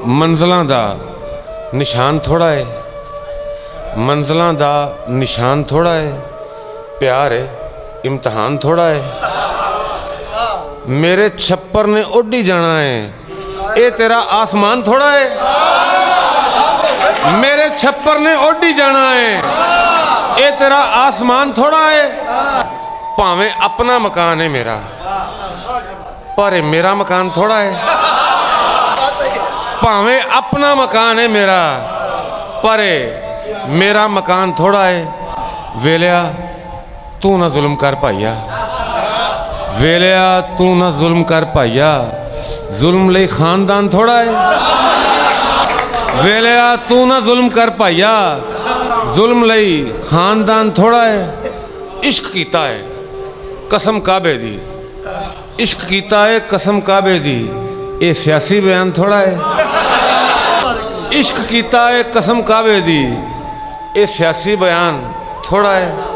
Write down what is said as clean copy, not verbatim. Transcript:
मंजिलों का निशान थोड़ा है, मंजिलों का निशान थोड़ा है, प्यार है इम्तहान थोड़ा है। मेरे छप्पर ने उड़ी जाना है, ये तेरा आसमान थोड़ा है। मेरे छप्पर ने उड़ी जाना है, ये तेरा आसमान थोड़ा है। भावें अपना मकान है मेरा, पर ये मेरा मकान थोड़ा है। भावें अपना मकान है मेरा, पर ये मेरा मकान थोड़ा है। वेलिया तू ना जुल्म कर पाइया, वेलिया तू ना जुल्म कर पाइया, जुल्म लई खानदान थोड़ा है। वेलिया तू ना जुल्म कर पाइया, जुल्म लई खानदान थोड़ा है। इश्क कीता है कसम काबे दी, इश्क कीता है कसम काबे दी, ये सियासी बयान थोड़ा है। इश्क कीता है कसम काबे दी, ये सियासी बयान थोड़ा है।